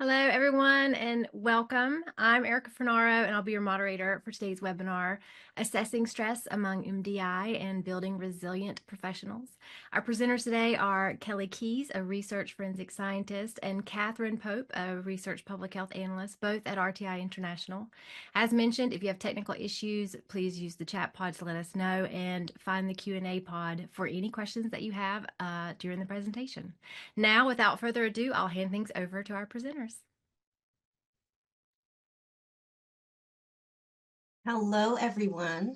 Hello, everyone, and welcome. I'm Erica Fernaro, and I'll be your moderator for today's webinar, Assessing Stress Among MDI and Building Resilient Professionals. Our presenters today are Kelly Keys, a research forensic scientist, and Catherine Pope, a research public health analyst, both at RTI International. As mentioned, if you have technical issues, please use the chat pod to let us know and find the Q&A pod for any questions that you have during the presentation. Now, without further ado, I'll hand things over to our presenters. Hello, everyone.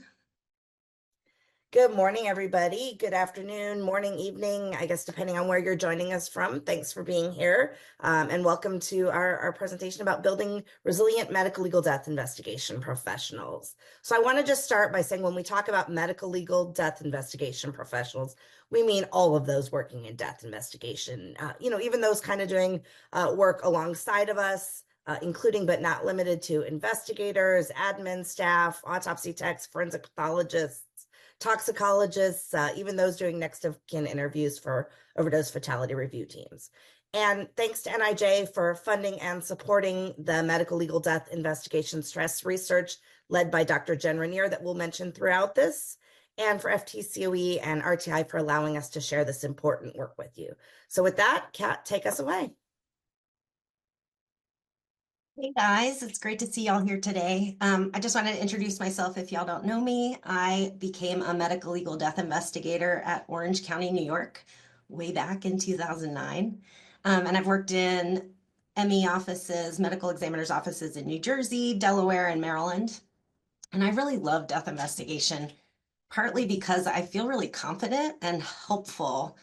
Good morning, everybody. Good afternoon, morning, evening, I guess, depending on where you're joining us from. Thanks for being here. And welcome to our presentation about building resilient medical legal death investigation professionals. So I want to just start by saying when we talk about medical legal death investigation professionals, we mean all of those working in death investigation, even those kind of doing work alongside of us, including but not limited to investigators, admin staff, autopsy techs, forensic pathologists, toxicologists, even those doing next of kin interviews for overdose fatality review teams. And thanks to NIJ for funding and supporting the medical legal death investigation stress research led by Dr. Jen Rainier that we'll mention throughout this, and for FTCOE and RTI for allowing us to share this important work with you. So with that, Kat, take us away. Hey guys, it's great to see y'all here today. I just wanted to introduce myself if y'all don't know me. I became a medical legal death investigator at Orange County, New York, way back in 2009. And I've worked in ME offices, medical examiners offices in New Jersey, Delaware, and Maryland. And I really love death investigation, partly because I feel really confident and helpful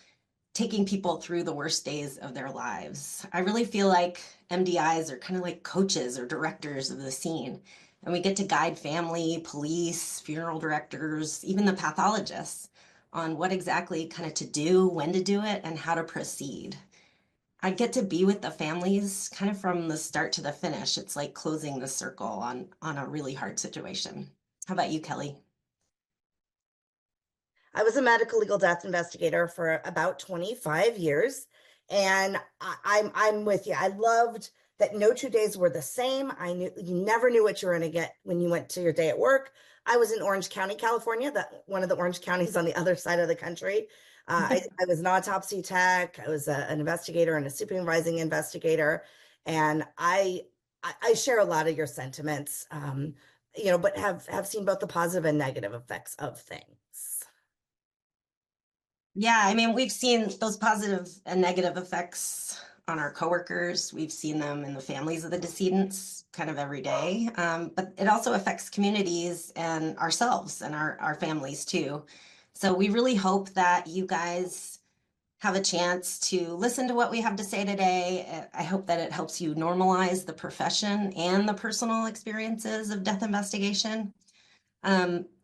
taking people through the worst days of their lives. I really feel like MDIs are kind of like coaches or directors of the scene. And we get to guide family, police, funeral directors, even the pathologists on what exactly kind of to do, when to do it, and how to proceed. I get to be with the families kind of from the start to the finish. It's like closing the circle on a really hard situation. How about you, Kelly? I was a medical legal death investigator for about 25 years, and I'm with you. I loved that no 2 days were the same. I knew you never knew what you were going to get when you went to your day at work. I was in Orange County, California, one of the orange counties on the other side of the country. I was an autopsy tech. I was an investigator and a supervising investigator, and I share a lot of your sentiments, but have seen both the positive and negative effects of things. Yeah, I mean, we've seen those positive and negative effects on our coworkers. We've seen them in the families of the decedents kind of every day. But it also affects communities and ourselves and our families too. So we really hope that you guys have a chance to listen to what we have to say today. I hope that it helps you normalize the profession and the personal experiences of death investigation.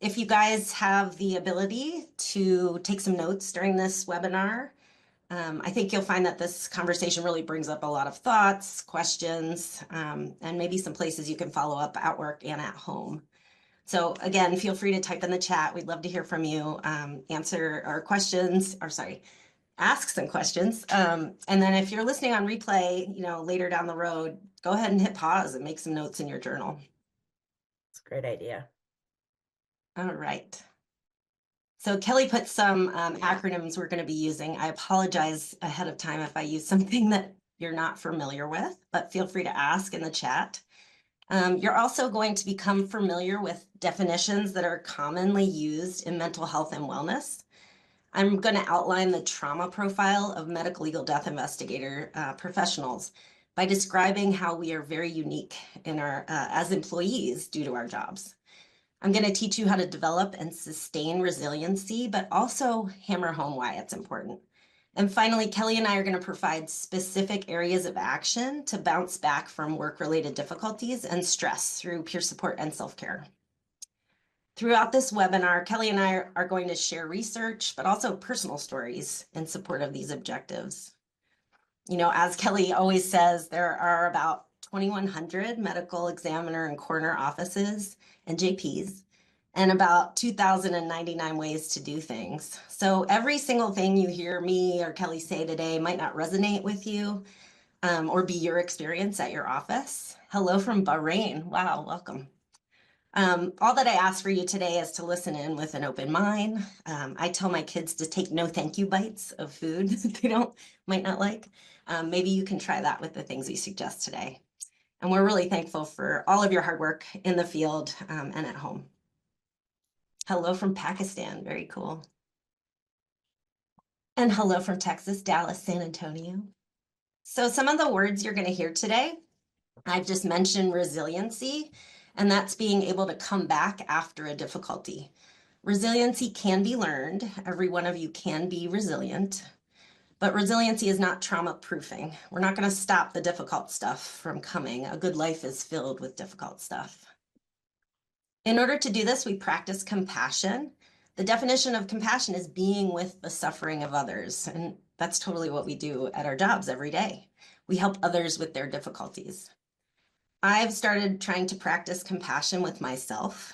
If you guys have the ability to take some notes during this webinar, I think you'll find that this conversation really brings up a lot of thoughts, questions, and maybe some places you can follow up at work and at home. So again, feel free to type in the chat. We'd love to hear from you, answer our questions, ask some questions. And then if you're listening on replay, later down the road, go ahead and hit pause and make some notes in your journal. It's a great idea. All right. So Kelly put some acronyms we're going to be using. I apologize ahead of time if I use something that you're not familiar with, but feel free to ask in the chat. You're also going to become familiar with definitions that are commonly used in mental health and wellness. I'm going to outline the trauma profile of medical legal death investigator professionals by describing how we are very unique in our as employees due to our jobs. I'm going to teach you how to develop and sustain resiliency, but also hammer home why it's important. And finally, Kelly and I are going to provide specific areas of action to bounce back from work-related difficulties and stress through peer support and self-care. Throughout this webinar, Kelly and I are going to share research, but also personal stories in support of these objectives. As Kelly always says, there are about 2,100 medical examiner and coroner offices and JPs, and about 2,099 ways to do things. So every single thing you hear me or Kelly say today might not resonate with you, or be your experience at your office. Hello from Bahrain. Wow, welcome. All that I ask for you today is to listen in with an open mind. I tell my kids to take no thank you bites of food that they might not like. Maybe you can try that with the things we suggest today. And we're really thankful for all of your hard work in the field and at home. Hello from Pakistan, very cool. And hello from Texas, Dallas, San Antonio. So some of the words you're going to hear today, I've just mentioned resiliency, and that's being able to come back after a difficulty. Resiliency can be learned. Every one of you can be resilient, but resiliency is not trauma proofing. We're not going to stop the difficult stuff from coming. A good life is filled with difficult stuff. In order to do this, we practice compassion. The definition of compassion is being with the suffering of others, and that's totally what we do at our jobs every day. We help others with their difficulties. I've started trying to practice compassion with myself.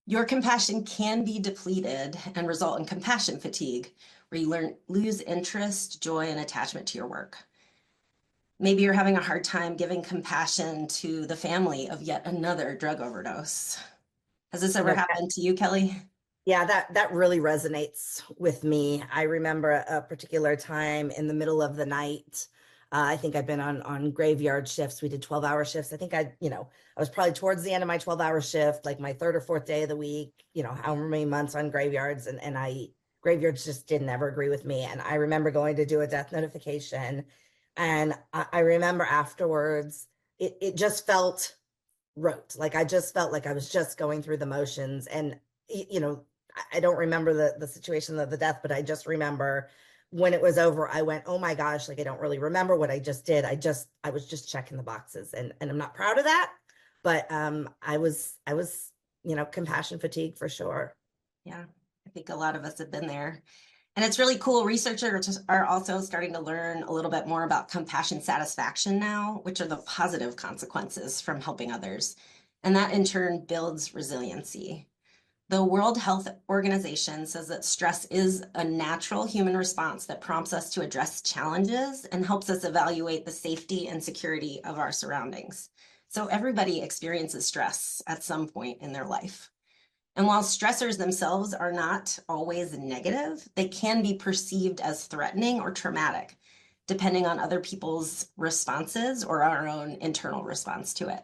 Your compassion can be depleted and result in compassion fatigue, where you lose interest, joy, and attachment to your work. Maybe you're having a hard time giving compassion to the family of yet another drug overdose. Has this ever happened to you, Kelly? Yeah, that really resonates with me. I remember a particular time in the middle of the night. I think I've been on graveyard shifts. We did 12-hour shifts. I think I was probably towards the end of my 12-hour shift, like my third or fourth day of the week, however many months on graveyards. And graveyards just didn't ever agree with me. And I remember going to do a death notification. And I remember afterwards, it just felt rote. Like I just felt like I was just going through the motions. And, I don't remember the situation of the death, but I just remember when it was over, I went, oh my gosh, like I don't really remember what I just did. I was just checking the boxes, and I'm not proud of that, but I was compassion fatigue for sure. Yeah, I think a lot of us have been there. And it's really cool. Researchers are also starting to learn a little bit more about compassion satisfaction now, which are the positive consequences from helping others. And that in turn builds resiliency. The World Health Organization says that stress is a natural human response that prompts us to address challenges and helps us evaluate the safety and security of our surroundings. So everybody experiences stress at some point in their life. And while stressors themselves are not always negative, they can be perceived as threatening or traumatic, depending on other people's responses or our own internal response to it.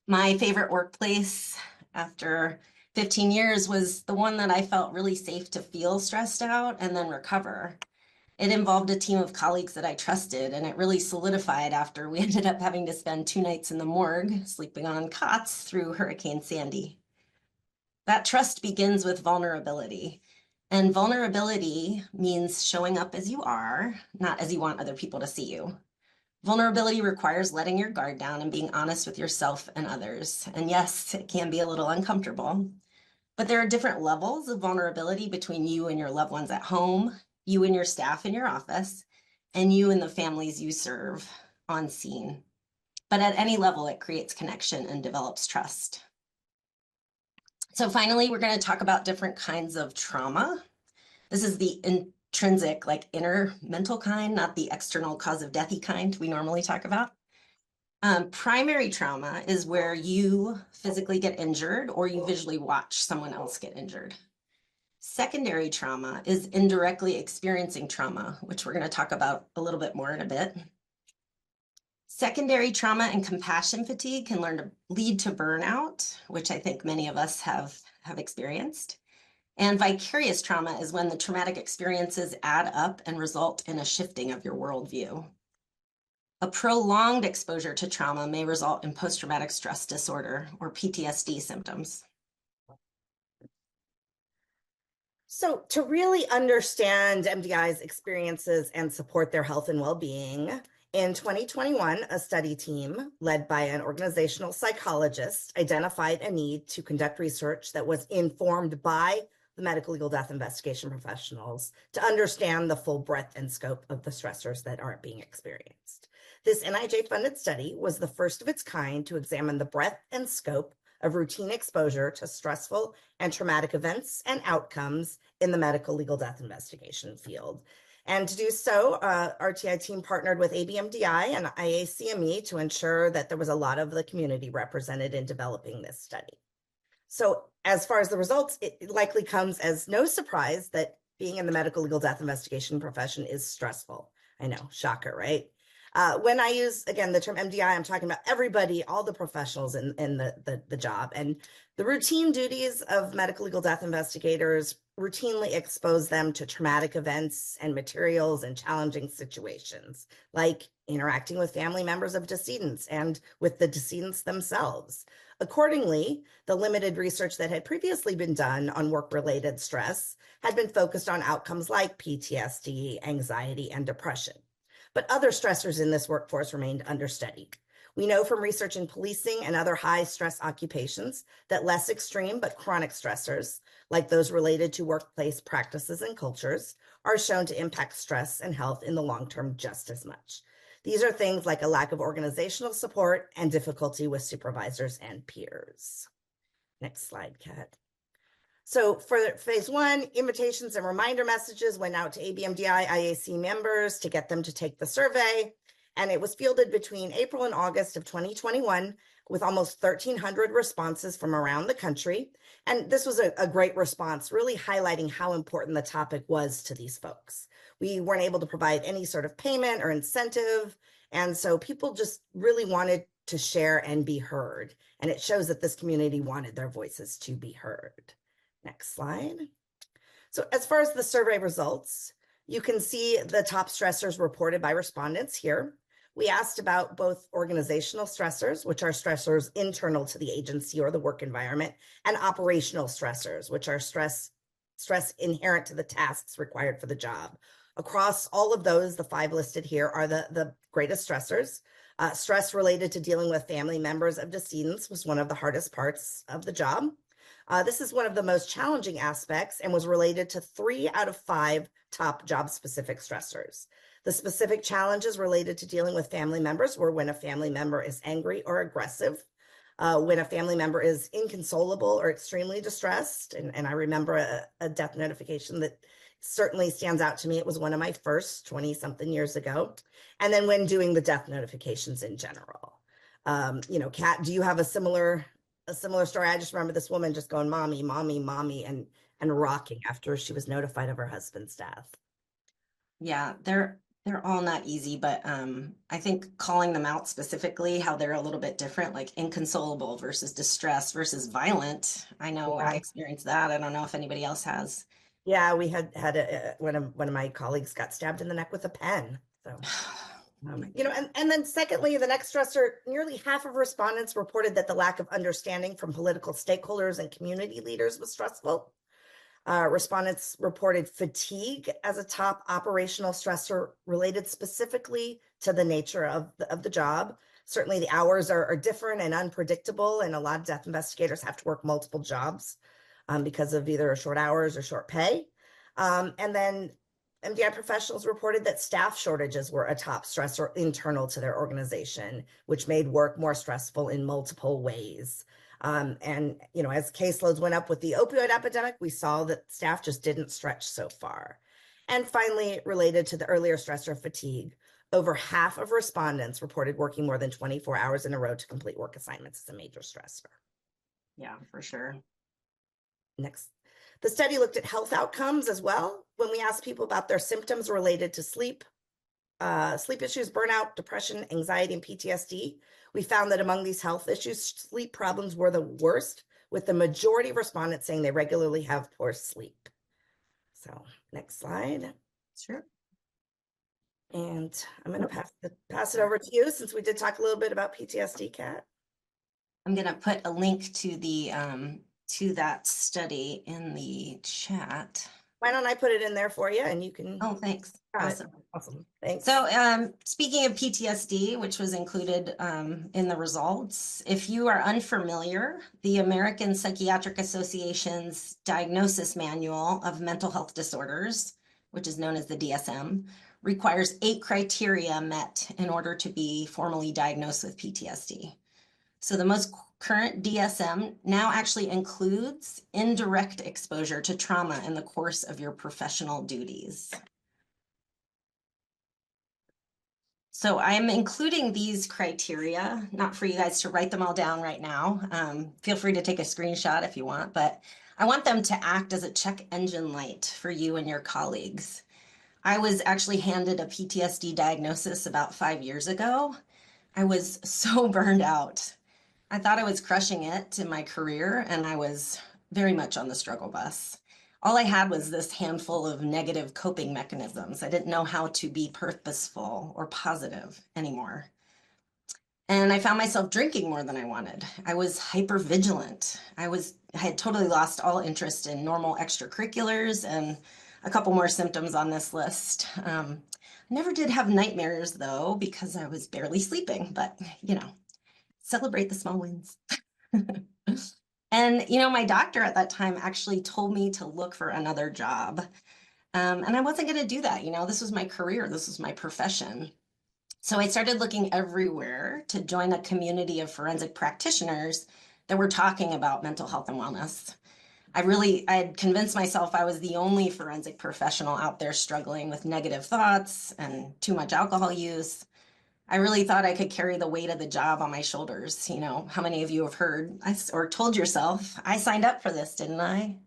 My favorite workplace after 15 years was the one that I felt really safe to feel stressed out and then recover. It involved a team of colleagues that I trusted, and it really solidified after we ended up having to spend 2 nights in the morgue, sleeping on cots through Hurricane Sandy. That trust begins with vulnerability. And vulnerability means showing up as you are, not as you want other people to see you. Vulnerability requires letting your guard down and being honest with yourself and others. And yes, it can be a little uncomfortable, but there are different levels of vulnerability between you and your loved ones at home, you and your staff in your office, and you and the families you serve on scene. But at any level, it creates connection and develops trust. So finally, we're going to talk about different kinds of trauma. This is the intrinsic, like inner mental kind, not the external cause of deathy kind we normally talk about. Primary trauma is where you physically get injured or you visually watch someone else get injured. Secondary trauma is indirectly experiencing trauma, which we're going to talk about a little bit more in a bit. Secondary trauma and compassion fatigue can lead to burnout, which I think many of us have experienced. And vicarious trauma is when the traumatic experiences add up and result in a shifting of your worldview. A prolonged exposure to trauma may result in post-traumatic stress disorder or PTSD symptoms. So to really understand MDI's experiences and support their health and well-being, in 2021, a study team led by an organizational psychologist identified a need to conduct research that was informed by the medical legal death investigation professionals to understand the full breadth and scope of the stressors that aren't being experienced. This NIJ-funded study was the first of its kind to examine the breadth and scope of routine exposure to stressful and traumatic events and outcomes in the medical legal death investigation field. And to do so, RTI team partnered with ABMDI and IACME to ensure that there was a lot of the community represented in developing this study. So as far as the results, it likely comes as no surprise that being in the medical legal death investigation profession is stressful. I know, shocker, right? When I use, again, the term MDI, I'm talking about everybody, all the professionals in the job. And the routine duties of medical legal death investigators routinely expose them to traumatic events and materials and challenging situations, like interacting with family members of decedents and with the decedents themselves. Accordingly, the limited research that had previously been done on work-related stress had been focused on outcomes like PTSD, anxiety, and depression. But other stressors in this workforce remained understudied. We know from research in policing and other high-stress occupations that less extreme but chronic stressors, like those related to workplace practices and cultures, are shown to impact stress and health in the long term just as much. These are things like a lack of organizational support and difficulty with supervisors and peers. Next slide, Kat. So for phase one, invitations and reminder messages went out to ABMDI IAC members to get them to take the survey. And it was fielded between April and August of 2021 with almost 1,300 responses from around the country. And this was a great response, really highlighting how important the topic was to these folks. We weren't able to provide any sort of payment or incentive. And so people just really wanted to share and be heard. And it shows that this community wanted their voices to be heard. Next slide. So as far as the survey results, you can see the top stressors reported by respondents here. We asked about both organizational stressors, which are stressors internal to the agency or the work environment, and operational stressors, which are stress inherent to the tasks required for the job. Across all of those, the 5 listed here are the greatest stressors. Stress related to dealing with family members of decedents was one of the hardest parts of the job. This is one of the most challenging aspects and was related to 3 out of 5 top job-specific stressors. The specific challenges related to dealing with family members were when a family member is angry or aggressive, when a family member is inconsolable or extremely distressed. And I remember a death notification that certainly stands out to me. It was one of my first 20-something years ago. And then when doing the death notifications in general. Kat, do you have a similar story? I just remember this woman just going, mommy, mommy, mommy, and rocking after she was notified of her husband's death. Yeah, they're all not easy, but I think calling them out specifically, how they're a little bit different, like inconsolable versus distressed versus violent. I know I experienced that. I don't know if anybody else has. Yeah, we had one of my colleagues got stabbed in the neck with a pen. So, and then secondly, the next stressor, nearly half of respondents reported that the lack of understanding from political stakeholders and community leaders was stressful. Respondents reported fatigue as a top operational stressor related specifically to the nature of the job. Certainly the hours are different and unpredictable, and a lot of death investigators have to work multiple jobs because of either short hours or short pay. And then MDI professionals reported that staff shortages were a top stressor internal to their organization, which made work more stressful in multiple ways. As caseloads went up with the opioid epidemic, we saw that staff just didn't stretch so far. And finally, related to the earlier stressor fatigue, over half of respondents reported working more than 24 hours in a row to complete work assignments as a major stressor. Yeah, for sure. Next. The study looked at health outcomes as well. When we asked people about their symptoms related to sleep issues, burnout, depression, anxiety, and PTSD, we found that among these health issues, sleep problems were the worst, with the majority of respondents saying they regularly have poor sleep. So next slide. Sure. And I'm going to pass it over to you, since we did talk a little bit about PTSD, Kat. I'm going to put a link to the to that study in the chat. Why don't I put it in there for you, and you can. Oh, thanks. Awesome. Thanks. So speaking of PTSD, which was included in the results, if you are unfamiliar, the American Psychiatric Association's Diagnosis Manual of Mental Health Disorders, which is known as the DSM, requires 8 criteria met in order to be formally diagnosed with PTSD. So the most current DSM now actually includes indirect exposure to trauma in the course of your professional duties. So I'm including these criteria, not for you guys to write them all down right now. Feel free to take a screenshot if you want, but I want them to act as a check engine light for you and your colleagues. I was actually handed a PTSD diagnosis about 5 years ago. I was so burned out. I thought I was crushing it in my career, and I was very much on the struggle bus. All I had was this handful of negative coping mechanisms. I didn't know how to be purposeful or positive anymore. And I found myself drinking more than I wanted. I was hyper vigilant. I had totally lost all interest in normal extracurriculars and a couple more symptoms on this list. I never did have nightmares though, because I was barely sleeping, but celebrate the small wins. And, my doctor at that time actually told me to look for another job. And I wasn't going to do that. This was my career, this was my profession. So I started looking everywhere to join a community of forensic practitioners that were talking about mental health and wellness. I had convinced myself I was the only forensic professional out there struggling with negative thoughts and too much alcohol use. I really thought I could carry the weight of the job on my shoulders. How many of you have heard or told yourself, I signed up for this, didn't I?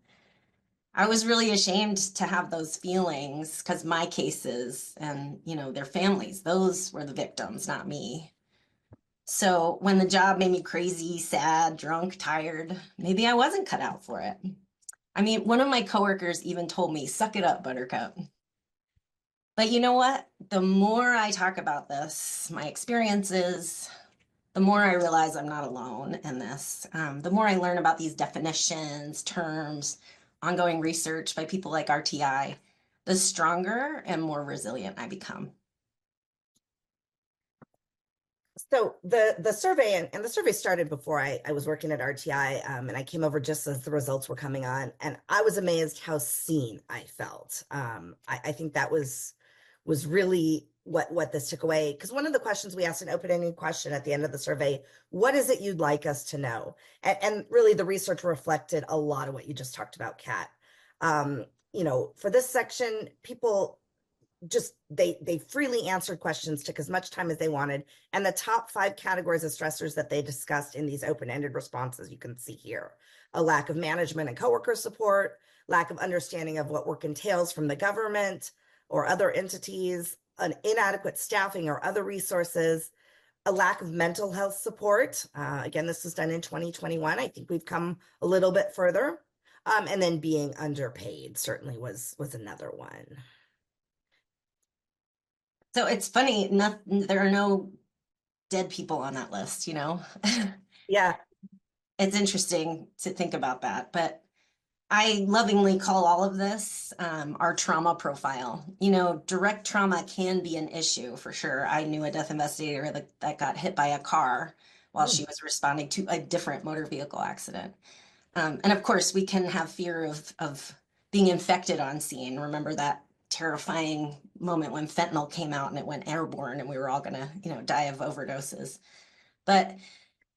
I was really ashamed to have those feelings because my cases and, their families, those were the victims, not me. So when the job made me crazy, sad, drunk, tired, maybe I wasn't cut out for it. I mean, one of my coworkers even told me, suck it up, Buttercup. But you know what? The more I talk about this, my experiences, the more I realize I'm not alone in this. The more I learn about these definitions, terms, ongoing research by people like RTI, the stronger and more resilient I become. So the survey and the survey started before I was working at RTI, and I came over just as the results were coming on, and I was amazed how seen I felt. I think that was really what this took away, because one of the questions we asked, an open-ended question at the end of the survey, what is it you'd like us to know? And really the research reflected a lot of what you just talked about, Kat. For this section, people just they freely answered questions, took as much time as they wanted, and the top 5 categories of stressors that they discussed in these open-ended responses you can see here: a lack of management and coworker support, lack of understanding of what work entails from the government or other entities, an inadequate staffing or other resources, a lack of mental health support. Again, this was done in 2021. I think we've come a little bit further. And then being underpaid certainly was another one. So it's funny, there are no dead people on that list, Yeah. It's interesting to think about that, but I lovingly call all of this our trauma profile. Direct trauma can be an issue for sure. I knew a death investigator that got hit by a car while she was responding to a different motor vehicle accident. And of course, we can have fear of being infected on scene. Remember that terrifying moment when fentanyl came out and it went airborne and we were all going to, die of overdoses. But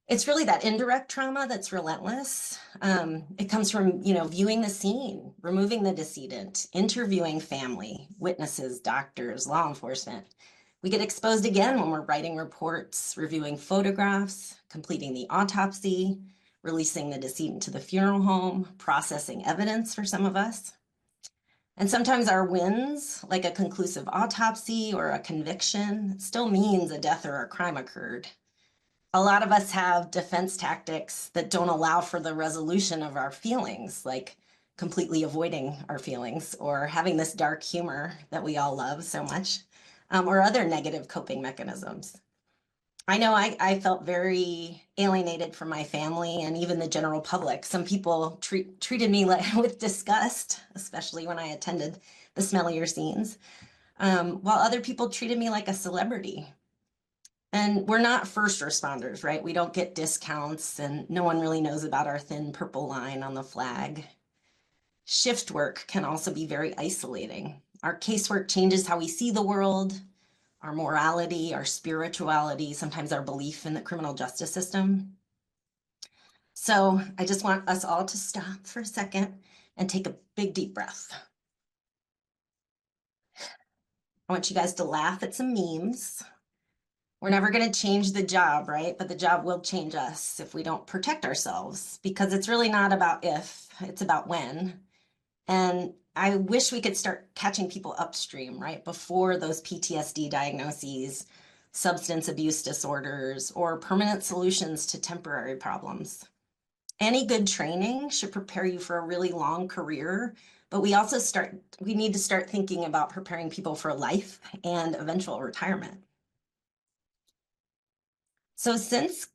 it's really that indirect trauma that's relentless. It comes from, viewing the scene, removing the decedent, interviewing family, witnesses, doctors, law enforcement. We get exposed again when we're writing reports, reviewing photographs, completing the autopsy, releasing the decedent to the funeral home, processing evidence for some of us. And sometimes our wins, like a conclusive autopsy or a conviction, still means a death or a crime occurred. A lot of us have defense tactics that don't allow for the resolution of our feelings, like completely avoiding our feelings or having this dark humor that we all love so much, or other negative coping mechanisms. I know I felt very alienated from my family and even the general public. Some people treated me with disgust, especially when I attended the smellier scenes, while other people treated me like a celebrity. And we're not first responders, right? We don't get discounts and no one really knows about our thin purple line on the flag. Shift work can also be very isolating. Our casework changes how we see the world, our morality, our spirituality, sometimes our belief in the criminal justice system. So I just want us all to stop for a second and take a big deep breath. I want you guys to laugh at some memes. We're never going to change the job, right? But the job will change us if we don't protect ourselves, because it's really not about if, it's about when. And I wish we could start catching people upstream, right? Before those PTSD diagnoses, substance abuse disorders, or permanent solutions to temporary problems. Any good training should prepare you for a really long career, but we need to start thinking about preparing people for life and eventual retirement. So since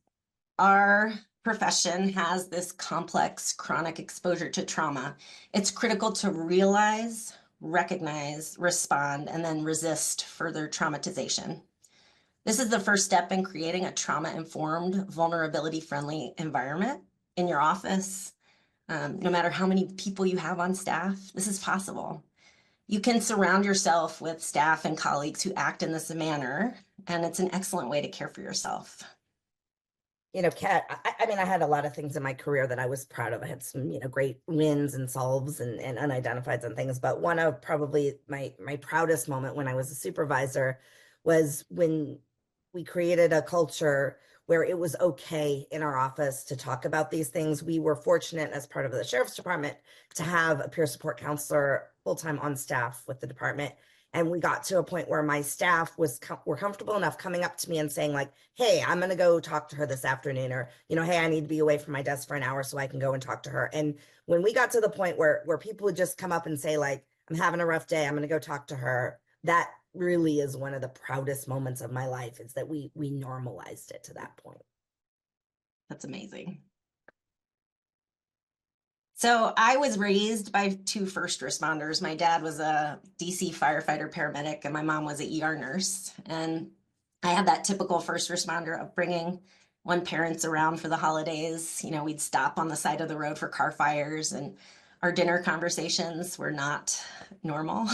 our profession has this complex chronic exposure to trauma, it's critical to realize, recognize, respond, and then resist further traumatization. This is the first step in creating a trauma-informed, vulnerability-friendly environment in your office. No matter how many people you have on staff, this is possible. You can surround yourself with staff and colleagues who act in this manner, and it's an excellent way to care for yourself. Kat, I mean, I had a lot of things in my career that I was proud of. I had some, great wins and solves and unidentifieds and things. But one of probably my proudest moment when I was a supervisor was when we created a culture where it was okay in our office to talk about these things. We were fortunate as part of the sheriff's department to have a peer support counselor full-time on staff with the department. And we got to a point where my staff were comfortable enough coming up to me and saying like, hey, I'm going to go talk to her this afternoon, or, hey, I need to be away from my desk for an hour so I can go and talk to her. And when we got to the point where people would just come up and say like, I'm having a rough day, I'm going to go talk to her, that really is one of the proudest moments of my life, is that we normalized it to that point. That's amazing. So I was raised by two first responders. My dad was a DC firefighter paramedic, and my mom was an ER nurse. And I had that typical first responder upbringing. When parents around for the holidays, we'd stop on the side of the road for car fires, and our dinner conversations were not normal.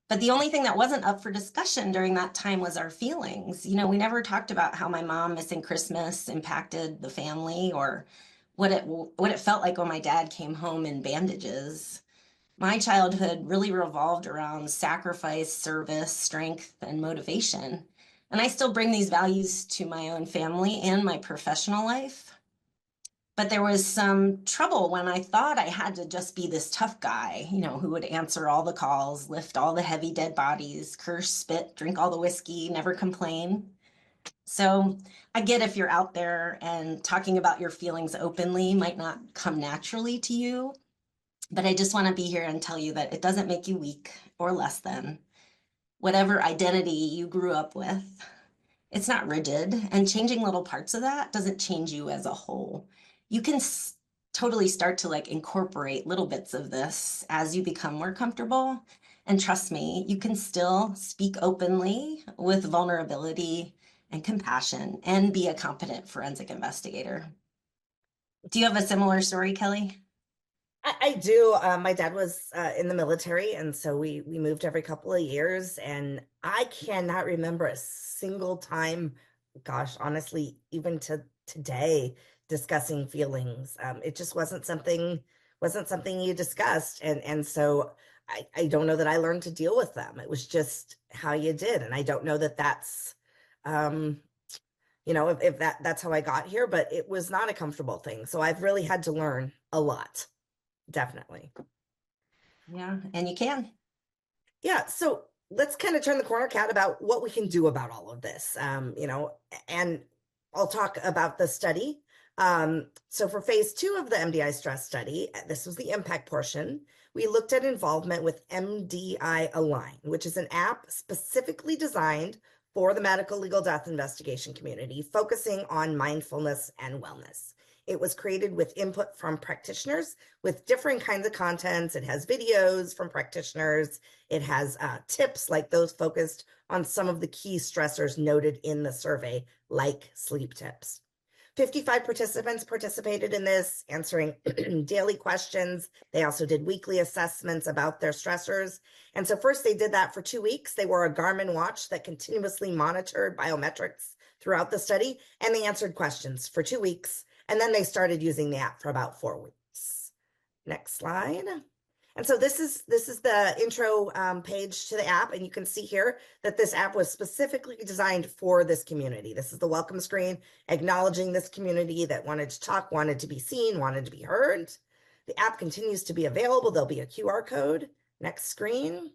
But the only thing that wasn't up for discussion during that time was our feelings. We never talked about how my mom missing Christmas impacted the family, or what it felt like when my dad came home in bandages. My childhood really revolved around sacrifice, service, strength, and motivation. And I still bring these values to my own family and my professional life. But there was some trouble when I thought I had to just be this tough guy, who would answer all the calls, lift all the heavy dead bodies, curse, spit, drink all the whiskey, never complain. So I get if you're out there and talking about your feelings openly might not come naturally to you, but I just want to be here and tell you that it doesn't make you weak or less than. Whatever identity you grew up with, it's not rigid, and changing little parts of that doesn't change you as a whole. You can totally start to incorporate little bits of this as you become more comfortable. And trust me, you can still speak openly with vulnerability and compassion and be a competent forensic investigator. Do you have a similar story, Kelly? I do. My dad was in the military, and so we moved every couple of years, and I cannot remember a single time, gosh, honestly, even to today, discussing feelings. It just wasn't something you discussed, and so I don't know that I learned to deal with them. It was just how you did, and I don't know that that's if that's how I got here, but it was not a comfortable thing. So I've really had to learn a lot. Definitely. Yeah, and you can. Yeah. So let's kind of turn the corner, Kat, about what we can do about all of this. And I'll talk about the study. So for phase 2 of the MDI stress study, this was the impact portion. We looked at involvement with MDI Align, which is an app specifically designed for the medical legal death investigation community, focusing on mindfulness and wellness. It was created with input from practitioners with different kinds of contents. It has videos from practitioners. It has tips like those focused on some of the key stressors noted in the survey, like sleep tips. 55 participants participated in this, answering daily questions. They also did weekly assessments about their stressors. And so first they did that for 2 weeks. They wore a Garmin watch that continuously monitored biometrics throughout the study, and they answered questions for 2 weeks. And then they started using the app for about 4 weeks. Next slide. And so this is the intro page to the app, and you can see here that this app was specifically designed for this community. This is the welcome screen, acknowledging this community that wanted to talk, wanted to be seen, wanted to be heard. The app continues to be available. There'll be a QR code. Next screen.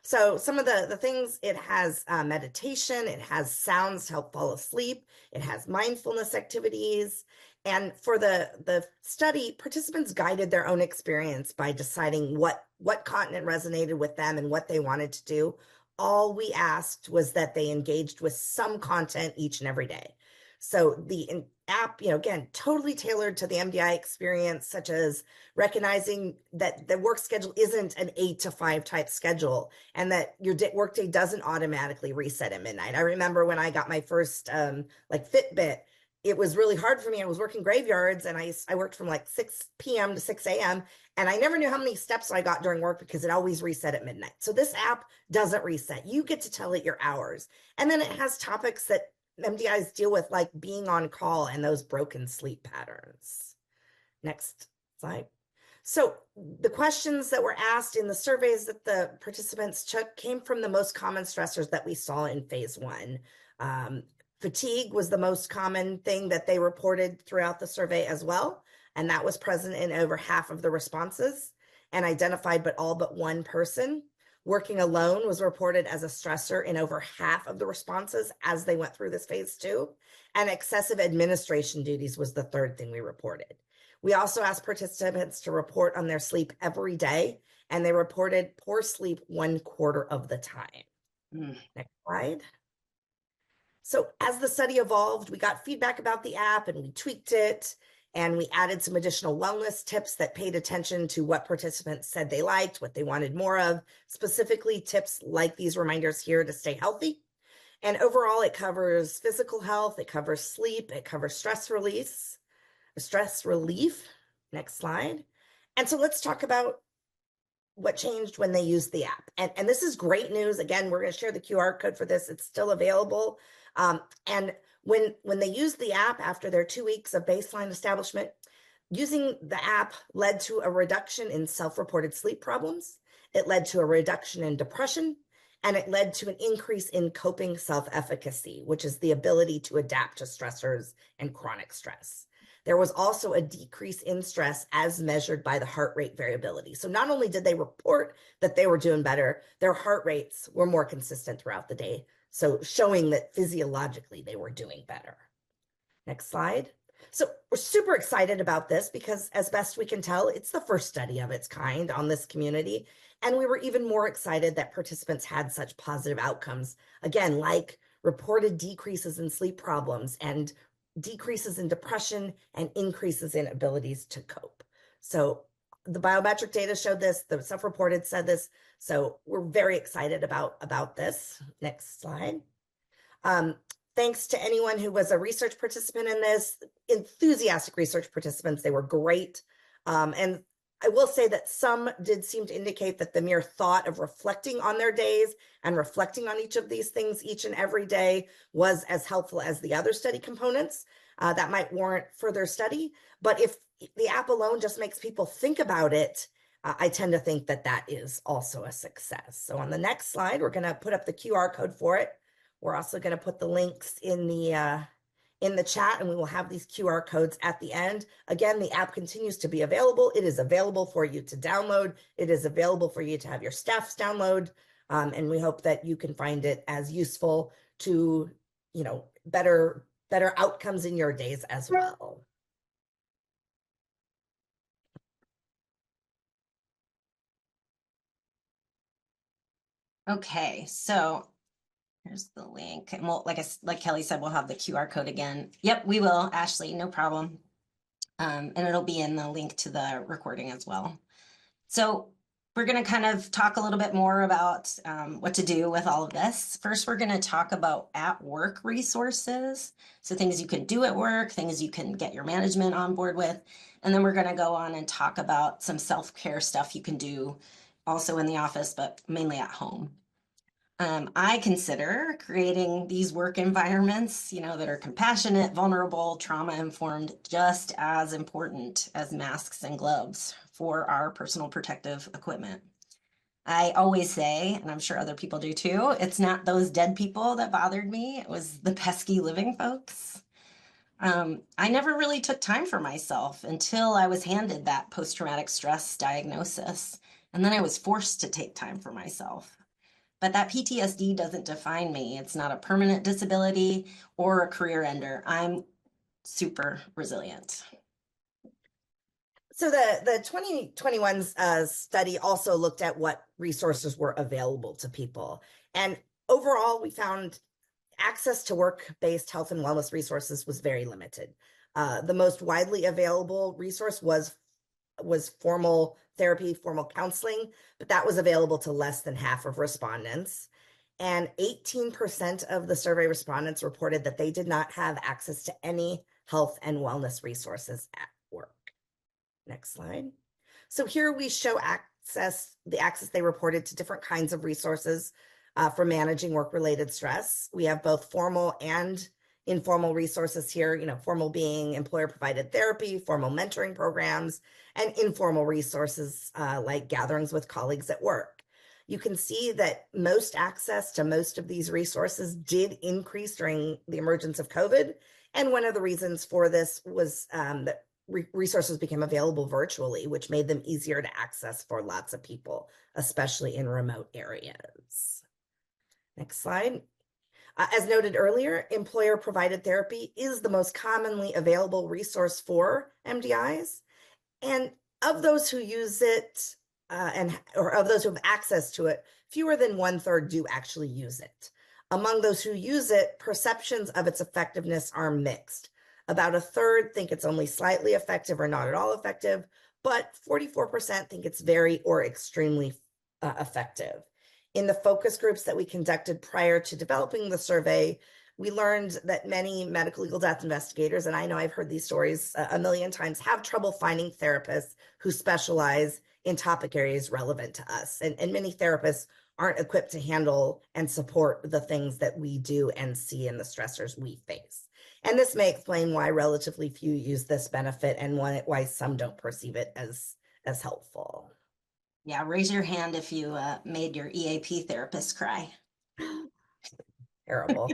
So some of the things, it has meditation, it has sounds to help fall asleep, it has mindfulness activities. And for the study, participants guided their own experience by deciding what content resonated with them and what they wanted to do. All we asked was that they engaged with some content each and every day. So the app, again, totally tailored to the MDI experience, such as recognizing that the work schedule isn't an 8 to 5 type schedule, and that your workday doesn't automatically reset at midnight. I remember when I got my first Fitbit, it was really hard for me. I was working graveyards, and I worked from like 6 p.m. to 6 a.m. And I never knew how many steps I got during work because it always reset at midnight. So this app doesn't reset. You get to tell it your hours. And then it has topics that MDIs deal with, like being on call and those broken sleep patterns. Next slide. So the questions that were asked in the surveys that the participants took came from the most common stressors that we saw in phase 1. Fatigue was the most common thing that they reported throughout the survey as well. And that was present in over half of the responses and identified by all but one person. Working alone was reported as a stressor in over half of the responses as they went through this phase 2. And excessive administration duties was the third thing we reported. We also asked participants to report on their sleep every day, and they reported poor sleep 1/4 of the time. Next slide. So as the study evolved, we got feedback about the app and we tweaked it. And we added some additional wellness tips that paid attention to what participants said they liked, what they wanted more of, specifically tips like these reminders here to stay healthy. And overall, it covers physical health, it covers sleep, it covers stress relief. Next slide. And so let's talk about what changed when they used the app. And this is great news. Again, we're going to share the QR code for this. It's still available. And when they used the app after their 2 weeks of baseline establishment, using the app led to a reduction in self-reported sleep problems. It led to a reduction in depression, and it led to an increase in coping self-efficacy, which is the ability to adapt to stressors and chronic stress. There was also a decrease in stress as measured by the heart rate variability. So not only did they report that they were doing better, their heart rates were more consistent throughout the day. So showing that physiologically they were doing better. Next slide. So we're super excited about this because, as best we can tell, it's the first study of its kind on this community. And we were even more excited that participants had such positive outcomes. Again, like reported decreases in sleep problems and decreases in depression and increases in abilities to cope. So the biometric data showed this, the self-reported said this. So we're very excited about this. Next slide. Thanks to anyone who was a research participant in this, enthusiastic research participants, they were great. And I will say that some did seem to indicate that the mere thought of reflecting on their days and reflecting on each of these things each and every day was as helpful as the other study components. That might warrant further study. But if the app alone just makes people think about it, I tend to think that that is also a success. So on the next slide, we're going to put up the QR code for it. We're also going to put the links in the chat, and we will have these QR codes at the end. Again, the app continues to be available. It is available for you to download. It is available for you to have your staffs download. And we hope that you can find it as useful to, better outcomes in your days as well. Okay, so here's the link. And we'll, like Kelly said, we'll have the QR code again. Yep, we will, Ashley, no problem. And it'll be in the link to the recording as well. So we're going to kind of talk a little bit more about what to do with all of this. First, we're going to talk about at-work resources. So things you can do at work, things you can get your management on board with. And then we're going to go on and talk about some self-care stuff you can do also in the office, but mainly at home. I consider creating these work environments, that are compassionate, vulnerable, trauma-informed, just as important as masks and gloves for our personal protective equipment. I always say, and I'm sure other people do too, it's not those dead people that bothered me, it was the pesky living folks. I never really took time for myself until I was handed that post-traumatic stress diagnosis, and then I was forced to take time for myself. But that PTSD doesn't define me. It's not a permanent disability or a career ender. I'm super resilient. So the 2021 study also looked at what resources were available to people. And overall, we found access to work-based health and wellness resources was very limited. The most widely available resource was formal therapy, formal counseling, but that was available to less than half of respondents. And 18% of the survey respondents reported that they did not have access to any health and wellness resources at work. Next slide. So here we show the access they reported to different kinds of resources for managing work-related stress. We have both formal and informal resources here, formal being employer-provided therapy, formal mentoring programs, and informal resources like gatherings with colleagues at work. You can see that most access to most of these resources did increase during the emergence of COVID. And one of the reasons for this was that resources became available virtually, which made them easier to access for lots of people, especially in remote areas. Next slide. As noted earlier, employer-provided therapy is the most commonly available resource for MDIs. And of those who use it, or of those who have access to it, fewer than 1/3 do actually use it. Among those who use it, perceptions of its effectiveness are mixed. About 1/3 think it's only slightly effective or not at all effective, but 44% think it's very or extremely effective. In the focus groups that we conducted prior to developing the survey, we learned that many medical legal death investigators, and I know I've heard these stories a million times, have trouble finding therapists who specialize in topic areas relevant to us. And many therapists aren't equipped to handle and support the things that we do and see and the stressors we face. And this may explain why relatively few use this benefit and why some don't perceive it as helpful. Yeah, raise your hand if you made your EAP therapist cry. Terrible.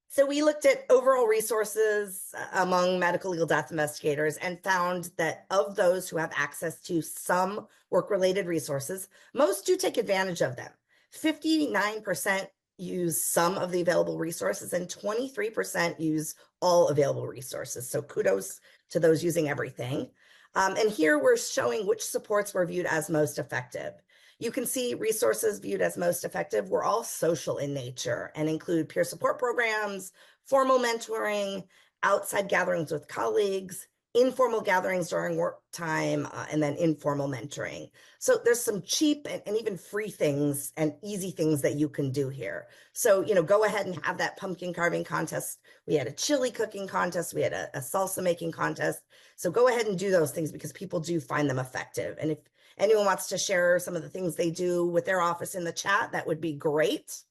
So we looked at overall resources among medical legal death investigators and found that of those who have access to some work-related resources, most do take advantage of them. 59% use some of the available resources and 23% use all available resources. So kudos to those using everything. And here we're showing which supports were viewed as most effective. You can see resources viewed as most effective were all social in nature and include peer support programs, formal mentoring, outside gatherings with colleagues, informal gatherings during work time, and then informal mentoring. So there's some cheap and even free things and easy things that you can do here. So, go ahead and have that pumpkin carving contest. We had a chili cooking contest. We had a salsa making contest. So go ahead and do those things because people do find them effective. And if anyone wants to share some of the things they do with their office in the chat, that would be great.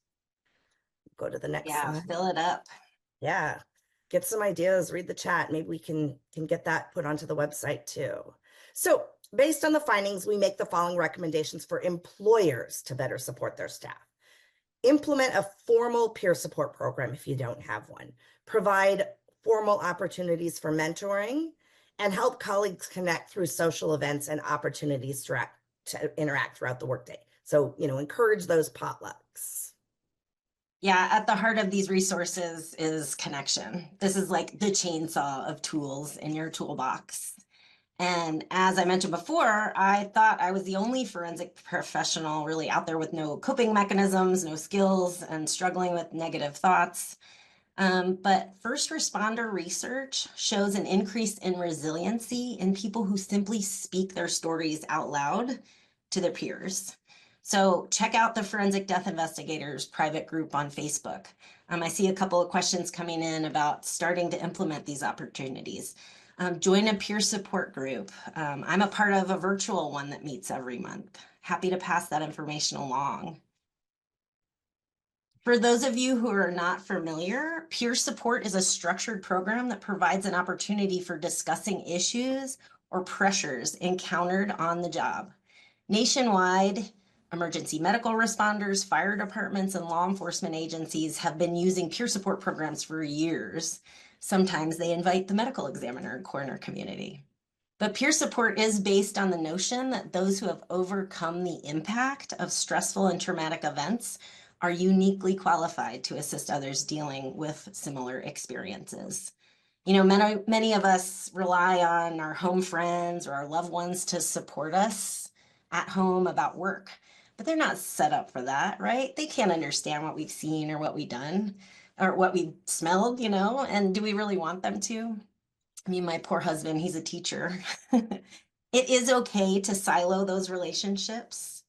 Go to the next slide. Fill it up. Yeah. Get some ideas, read the chat. Maybe we can get that put onto the website too. So based on the findings, we make the following recommendations for employers to better support their staff. Implement a formal peer support program if you don't have one. Provide formal opportunities for mentoring and help colleagues connect through social events and opportunities to interact throughout the workday. So, encourage those potlucks. Yeah, at the heart of these resources is connection. This is like the chainsaw of tools in your toolbox. And as I mentioned before, I thought I was the only forensic professional really out there with no coping mechanisms, no skills, and struggling with negative thoughts. But first responder research shows an increase in resiliency in people who simply speak their stories out loud to their peers. So check out the Forensic Death Investigators private group on Facebook. I see a couple of questions coming in about starting to implement these opportunities. Join a peer support group. I'm a part of a virtual one that meets every month. Happy to pass that information along. For those of you who are not familiar, peer support is a structured program that provides an opportunity for discussing issues or pressures encountered on the job. Nationwide, emergency medical responders, fire departments, and law enforcement agencies have been using peer support programs for years. Sometimes they invite the medical examiner and coroner community. But peer support is based on the notion that those who have overcome the impact of stressful and traumatic events are uniquely qualified to assist others dealing with similar experiences. Many of us rely on our home friends or our loved ones to support us at home about work, but they're not set up for that, right? They can't understand what we've seen or what we've done or what we smelled, and do we really want them to? I mean, my poor husband, he's a teacher. It is okay to silo those relationships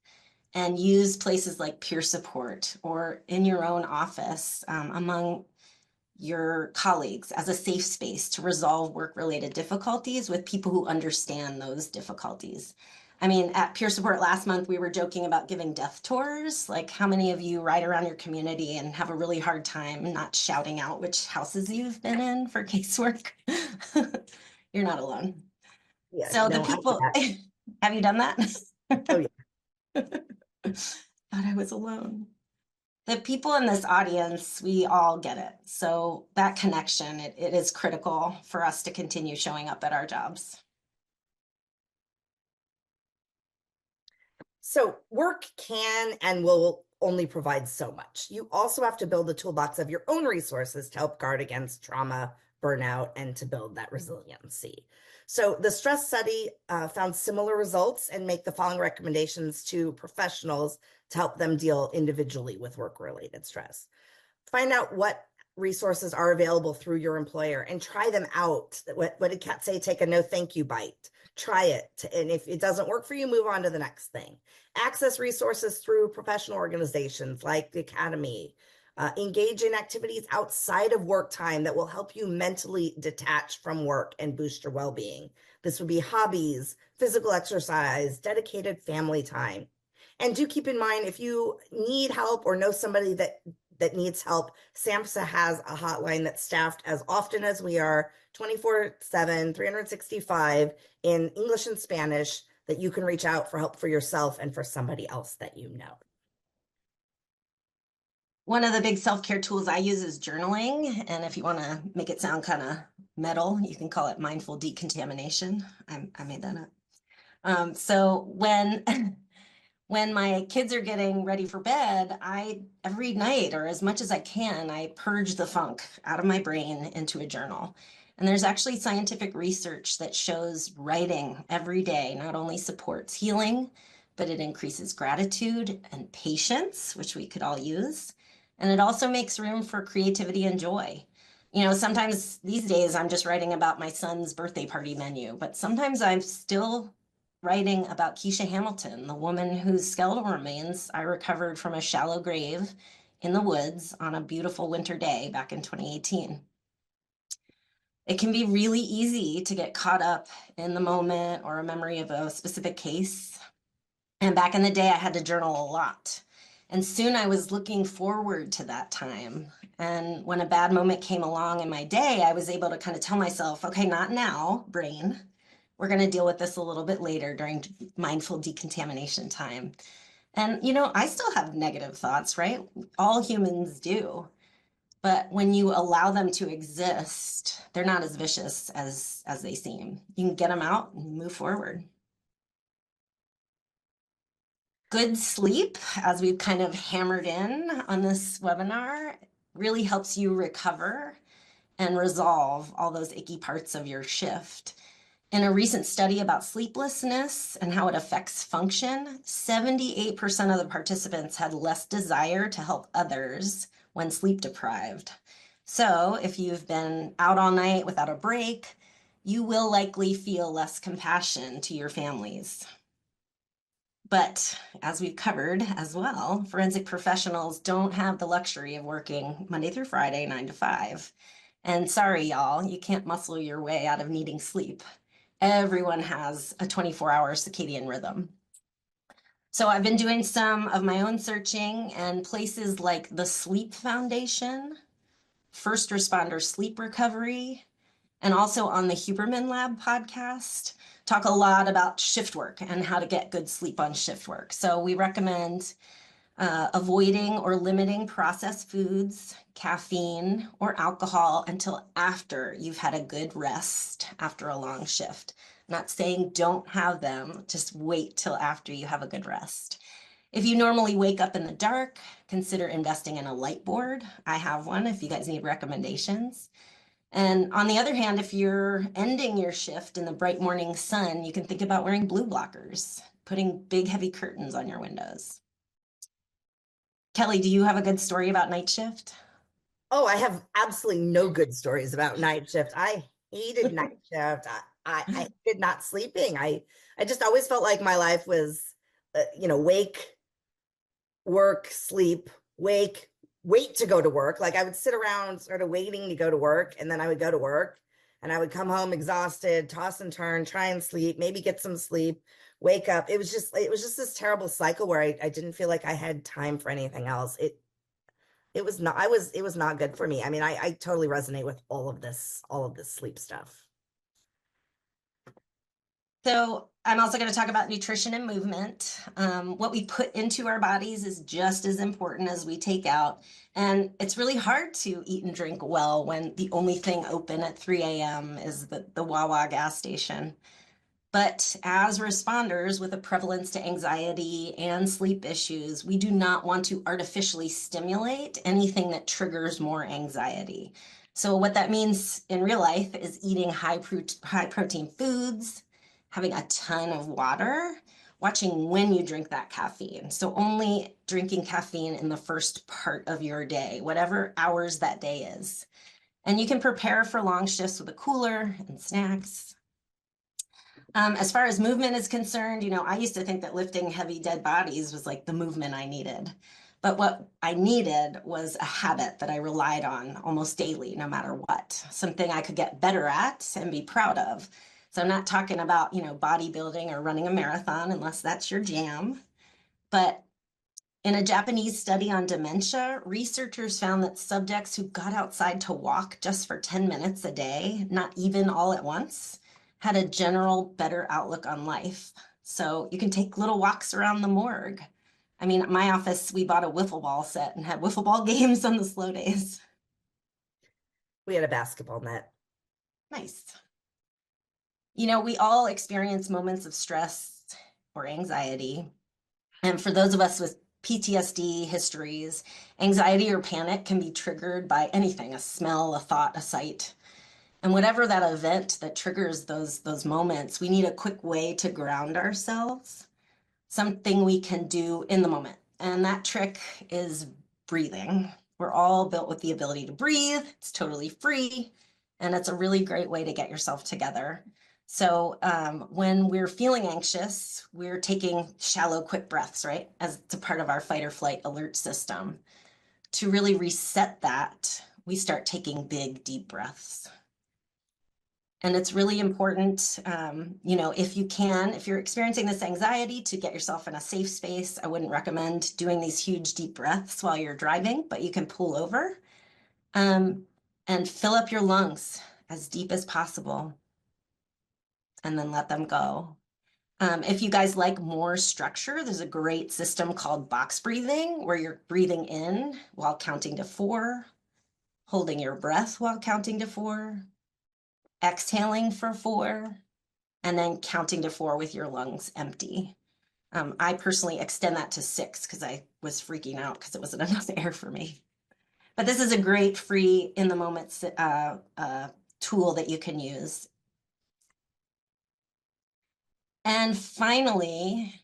and use places like peer support or in your own office among your colleagues as a safe space to resolve work-related difficulties with people who understand those difficulties. I mean, at peer support last month, we were joking about giving death tours. Like, how many of you ride around your community and have a really hard time not shouting out which houses you've been in for casework? You're not alone. Yeah, So the no, people, have you done that? oh yeah. Thought I was alone. The people in this audience, we all get it. So that connection, it is critical for us to continue showing up at our jobs. So work can and will only provide so much. You also have to build a toolbox of your own resources to help guard against trauma, burnout, and to build that resiliency. So the stress study found similar results and make the following recommendations to professionals to help them deal individually with work-related stress. Find out what resources are available through your employer and try them out. What did Kat say? Take a no thank you bite. Try it. And if it doesn't work for you, move on to the next thing. Access resources through professional organizations like the Academy. Engage in activities outside of work time that will help you mentally detach from work and boost your well-being. This would be hobbies, physical exercise, dedicated family time. And do keep in mind, if you need help or know somebody that needs help, SAMHSA has a hotline that's staffed as often as we are, 24/7, 365 in English and Spanish, that you can reach out for help for yourself and for somebody else that you know. One of the big self-care tools I use is journaling. And if you want to make it sound kind of metal, you can call it mindful decontamination. I made that up. So when my kids are getting ready for bed, every night or as much as I can, I purge the funk out of my brain into a journal. And there's actually scientific research that shows writing every day not only supports healing, but it increases gratitude and patience, which we could all use. And it also makes room for creativity and joy. Sometimes these days I'm just writing about my son's birthday party menu, but sometimes I'm still writing about Keisha Hamilton, the woman whose skeletal remains I recovered from a shallow grave in the woods on a beautiful winter day back in 2018. It can be really easy to get caught up in the moment or a memory of a specific case. And back in the day, I had to journal a lot. And soon I was looking forward to that time. And when a bad moment came along in my day, I was able to kind of tell myself, okay, not now, brain. We're going to deal with this a little bit later during mindful decontamination time. And, I still have negative thoughts, right? All humans do. But when you allow them to exist, they're not as vicious as they seem. You can get them out and move forward. Good sleep, as we've kind of hammered in on this webinar, really helps you recover and resolve all those icky parts of your shift. In a recent study about sleeplessness and how it affects function, 78% of the participants had less desire to help others when sleep deprived. So if you've been out all night without a break, you will likely feel less compassion to your families. But as we've covered as well, forensic professionals don't have the luxury of working Monday through Friday, 9 to 5. And sorry, y'all, you can't muscle your way out of needing sleep. Everyone has a 24-hour circadian rhythm. So I've been doing some of my own searching, and places like the Sleep Foundation, First Responder Sleep Recovery, and also on the Huberman Lab podcast, talk a lot about shift work and how to get good sleep on shift work. So we recommend avoiding or limiting processed foods, caffeine, or alcohol until after you've had a good rest after a long shift. I'm not saying don't have them, just wait till after you have a good rest. If you normally wake up in the dark, consider investing in a light board. I have one if you guys need recommendations. And on the other hand, if you're ending your shift in the bright morning sun, you can think about wearing blue blockers, putting big heavy curtains on your windows. Kelly, do you have a good story about night shift? Oh, I have absolutely no good stories about night shift. I hated night shift. I hated not sleeping. I just always felt like my life was, wake, work, sleep, wake, wait to go to work. Like I would sit around sort of waiting to go to work, and then I would go to work and I would come home exhausted, toss and turn, try and sleep, maybe get some sleep, wake up. It was just this terrible cycle where I didn't feel like I had time for anything else. It was not good for me. I mean, I totally resonate with all of this sleep stuff. So I'm also going to talk about nutrition and movement. What we put into our bodies is just as important as we take out. And it's really hard to eat and drink well when the only thing open at 3 a.m. is the Wawa gas station. But as responders with a prevalence to anxiety and sleep issues, we do not want to artificially stimulate anything that triggers more anxiety. So what that means in real life is eating high protein foods, having a ton of water, watching when you drink that caffeine. So only drinking caffeine in the first part of your day, whatever hours that day is. And you can prepare for long shifts with a cooler and snacks. As far as movement is concerned, I used to think that lifting heavy dead bodies was like the movement I needed. But what I needed was a habit that I relied on almost daily, no matter what, something I could get better at and be proud of. So I'm not talking about, bodybuilding or running a marathon, unless that's your jam. But in a Japanese study on dementia, researchers found that subjects who got outside to walk just for 10 minutes a day, not even all at once, had a general better outlook on life. So you can take little walks around the morgue. I mean, at my office, we bought a wiffle ball set and had wiffle ball games on the slow days. We had a basketball net. Nice. We all experience moments of stress or anxiety. And for those of us with PTSD histories, anxiety or panic can be triggered by anything, a smell, a thought, a sight. And whatever that event that triggers those moments, we need a quick way to ground ourselves, something we can do in the moment. And that trick is breathing. We're all built with the ability to breathe. It's totally free. And it's a really great way to get yourself together. So when we're feeling anxious, we're taking shallow, quick breaths, right? As it's a part of our fight or flight alert system. To really reset that, we start taking big, deep breaths. And it's really important, if you're experiencing this anxiety, to get yourself in a safe space. I wouldn't recommend doing these huge, deep breaths while you're driving, but you can pull over and fill up your lungs as deep as possible and then let them go. If you guys like more structure, there's a great system called box breathing, where you're breathing in while counting to 4, holding your breath while counting to 4, exhaling for 4, and then counting to 4 with your lungs empty. I personally extend that to 6 because I was freaking out because it wasn't enough air for me. But this is a great free in the moment tool that you can use. And finally,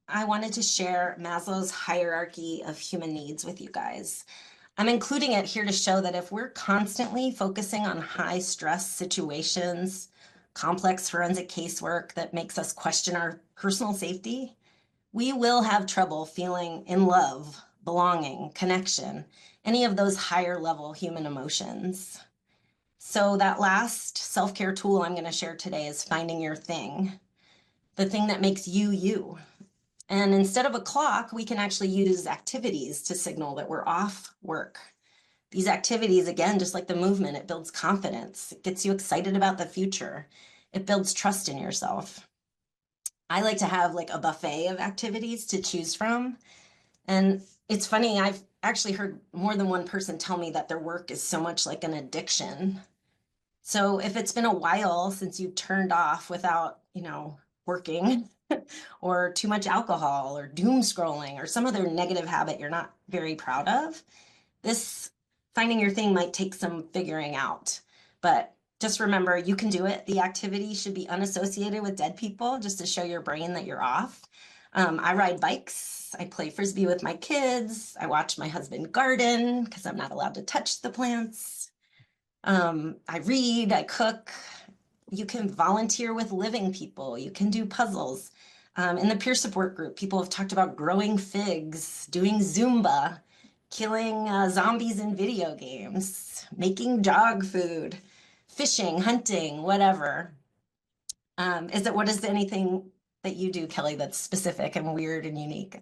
I wanted to share Maslow's hierarchy of human needs with you guys. I'm including it here to show that if we're constantly focusing on high stress situations, complex forensic casework that makes us question our personal safety, we will have trouble feeling in love, belonging, connection, any of those higher level human emotions. So that last self-care tool I'm going to share today is finding your thing, the thing that makes you, you. And instead of a clock, we can actually use activities to signal that we're off work. These activities, again, just like the movement, it builds confidence. It gets you excited about the future. It builds trust in yourself. I like to have like a buffet of activities to choose from. And it's funny, I've actually heard more than one person tell me that their work is so much like an addiction. So if it's been a while since you've turned off without, working or too much alcohol or doom scrolling or some other negative habit you're not very proud of, this finding your thing might take some figuring out. But just remember, you can do it. The activity should be unassociated with dead people just to show your brain that you're off. I ride bikes. I play frisbee with my kids. I watch my husband garden because I'm not allowed to touch the plants. I read, I cook. You can volunteer with living people. You can do puzzles. In the peer support group, people have talked about growing figs, doing Zumba, killing zombies in video games, making dog food, fishing, hunting, whatever. What is anything that you do, Kelly, that's specific and weird and unique?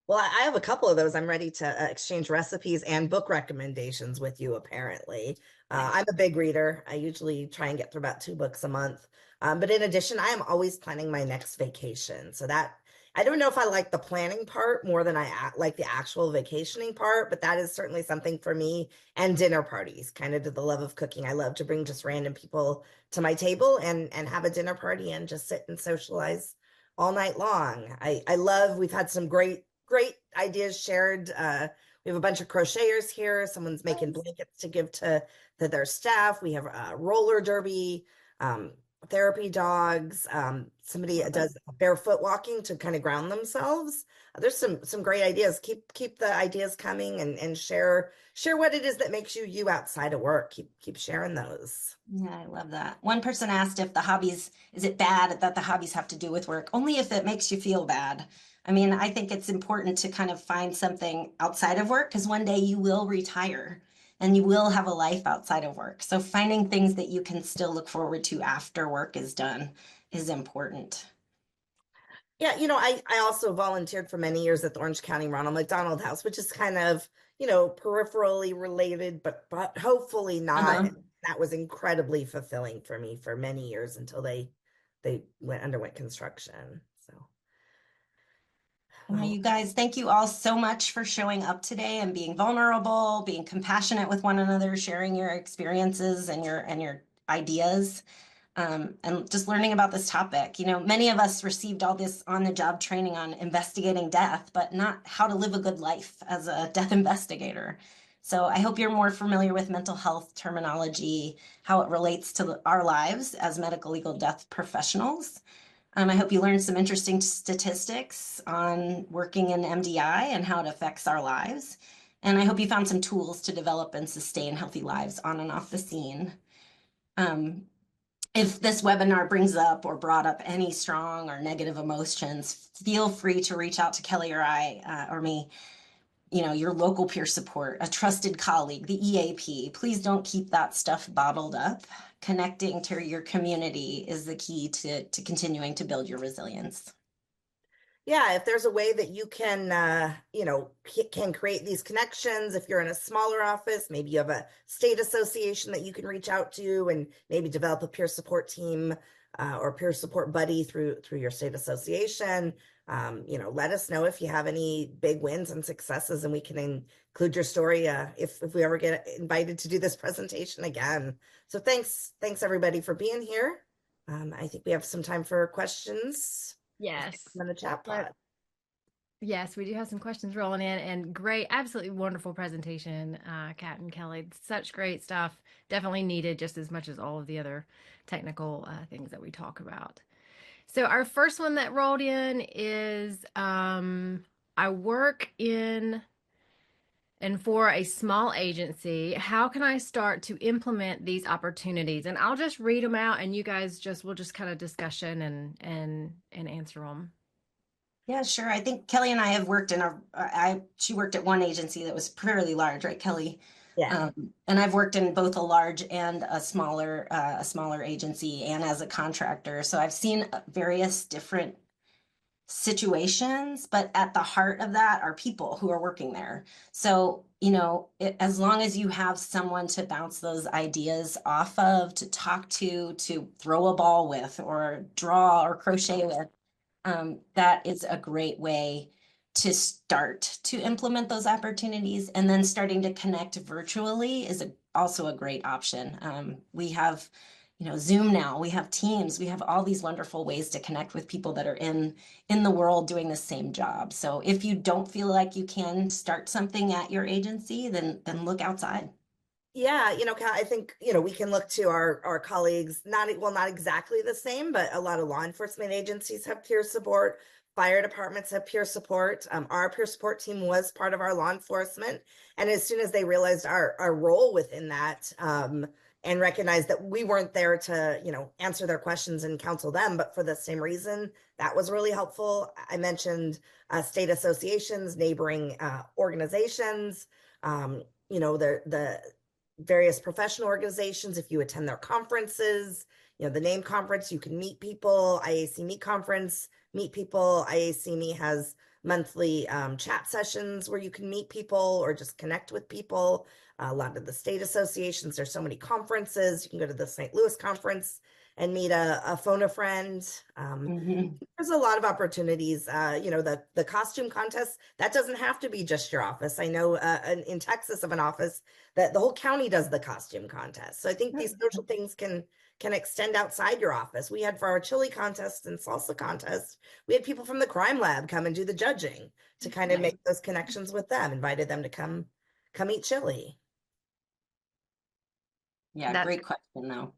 Well, I have a couple of those. I'm ready to exchange recipes and book recommendations with you, apparently. I'm a big reader. I usually try and get through about 2 books a month. But in addition, I am always planning my next vacation. So that I don't know if I like the planning part more than like the actual vacationing part, but that is certainly something for me. And dinner parties, kind of to the love of cooking. I love to bring just random people to my table and have a dinner party and just sit and socialize all night long. I love, we've had some great ideas shared. We have a bunch of crocheters here. Someone's making blankets to give to their staff. We have a roller derby, therapy dogs. Somebody does barefoot walking to kind of ground themselves. There's some great ideas. Keep the ideas coming and share what it is that makes you outside of work. Keep sharing those. Yeah, I love that. One person asked if is it bad that the hobbies have to do with work? Only if it makes you feel bad. I mean, I think it's important to kind of find something outside of work because one day you will retire and you will have a life outside of work. So finding things that you can still look forward to after work is done is important. Yeah, I also volunteered for many years at the Orange County Ronald McDonald House, which is kind of, peripherally related, but hopefully not. Uh-huh. That was incredibly fulfilling for me for many years until they underwent construction. So, Well, well, you guys, thank you all so much for showing up today and being vulnerable, being compassionate with one another, sharing your experiences and your ideas, and just learning about this topic. Many of us received all this on-the-job training on investigating death, but not how to live a good life as a death investigator. So I hope you're more familiar with mental health terminology, how it relates to our lives as medical legal death professionals. I hope you learned some interesting statistics on working in MDI and how it affects our lives. And I hope you found some tools to develop and sustain healthy lives on and off the scene. If this webinar brings up or brought up any strong or negative emotions, feel free to reach out to Kelly or I or me, your local peer support, a trusted colleague, the EAP. Please don't keep that stuff bottled up. Connecting to your community is the key to continuing to build your resilience. yeah, if there's a way that you can, can create these connections, if you're in a smaller office, maybe you have a state association that you can reach out to and maybe develop a peer support team or peer support buddy through your state association. Let us know if you have any big wins and successes, and we can include your story if we ever get invited to do this presentation again. So thanks everybody for being here. I think we have some time for questions. Yes. In the chat pod. Yes, we do have some questions rolling in, and great, absolutely wonderful presentation, Kat and Kelly. Such great stuff. Definitely needed just as much as all of the other technical things that we talk about. So our first one that rolled in is I work in and for a small agency. How can I start to implement these opportunities? And I'll just read them out, and you guys we'll just kind of discussion and answer them. Yeah, sure. I think Kelly and I have worked she worked at one agency that was fairly large, right, Kelly? Yeah. And I've worked in both a large and a smaller agency and as a contractor. So I've seen various different situations, but at the heart of that are people who are working there. So as long as you have someone to bounce those ideas off of, to talk to throw a ball with, or draw or crochet with, that is a great way to start to implement those opportunities. And then starting to connect virtually is also a great option. We have, Zoom now, we have Teams, we have all these wonderful ways to connect with people that are in the world doing the same job. So if you don't feel like you can start something at your agency, then look outside. Yeah, Kat, I think, we can look to our colleagues, not exactly the same, but a lot of law enforcement agencies have peer support. Fire departments have peer support. Our peer support team was part of our law enforcement. And as soon as they realized our role within that, and recognized that we weren't there to, answer their questions and counsel them, but for the same reason, that was really helpful. I mentioned state associations, neighboring organizations, the various professional organizations. If you attend their conferences, the NAME conference, you can meet people. IAC Meet conference, meet people. IAC Meet has monthly chat sessions where you can meet people or just connect with people. A lot of the state associations, there's so many conferences. You can go to the St. Louis conference and meet a phone a friend. There's a lot of opportunities. The costume contest, that doesn't have to be just your office. I know in Texas of an office that the whole county does the costume contest. So I think these social things can extend outside your office. We had for our chili contest and salsa contest, we had people from the crime lab come and do the judging to kind of make those connections with them, invited them to come eat chili. Yeah, great question though.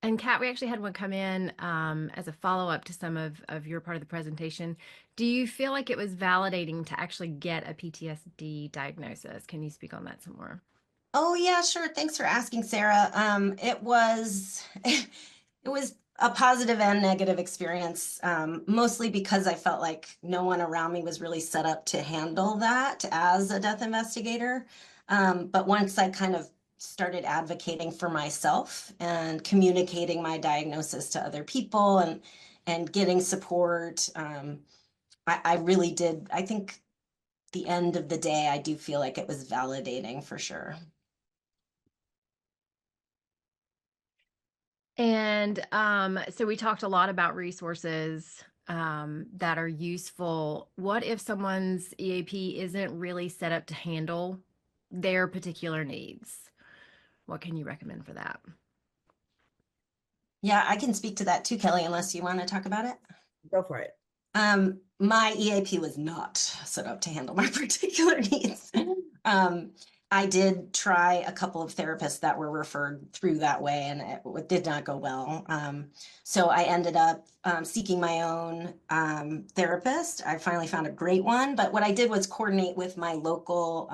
And Kat, we actually had one come in as a follow-up to some of your part of the presentation. Do you feel like it was validating to actually get a PTSD diagnosis? Can you speak on that some more? Oh yeah, sure. Thanks for asking, Sarah. It was it was a positive and negative experience, mostly because I felt like no one around me was really set up to handle that as a death investigator. But once I kind of started advocating for myself and communicating my diagnosis to other people and getting support, I really did. I think the end of the day, I do feel like it was validating for sure. And so we talked a lot about resources that are useful. What if someone's EAP isn't really set up to handle their particular needs? What can you recommend for that? Yeah, I can speak to that too, Kelly, unless you want to talk about it. Go for it. My EAP was not set up to handle my particular needs. I did try a couple of therapists that were referred through that way, and it did not go well. So I ended up seeking my own therapist. I finally found a great one, but what I did was coordinate with my local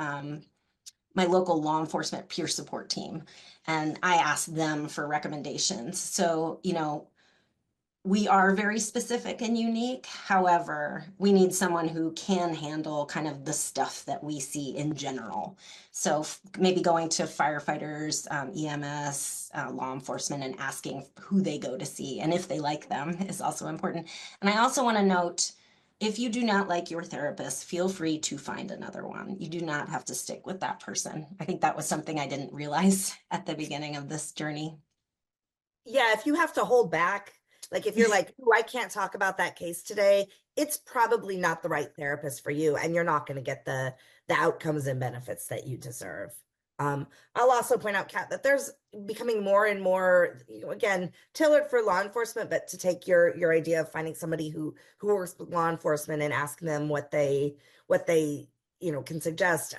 law enforcement peer support team, and I asked them for recommendations. So, we are very specific and unique. However, we need someone who can handle kind of the stuff that we see in general. So maybe going to firefighters, EMS, law enforcement, and asking who they go to see and if they like them is also important. And I also want to note, if you do not like your therapist, feel free to find another one. You do not have to stick with that person. I think that was something I didn't realize at the beginning of this journey. Yeah, if you have to hold back, like if you're like, "Ooh, I can't talk about that case today," it's probably not the right therapist for you, and you're not going to get the outcomes and benefits that you deserve. I'll also point out, Kat, that there's becoming more and more, again, tailored for law enforcement, but to take your idea of finding somebody who works with law enforcement and asking them what they can suggest.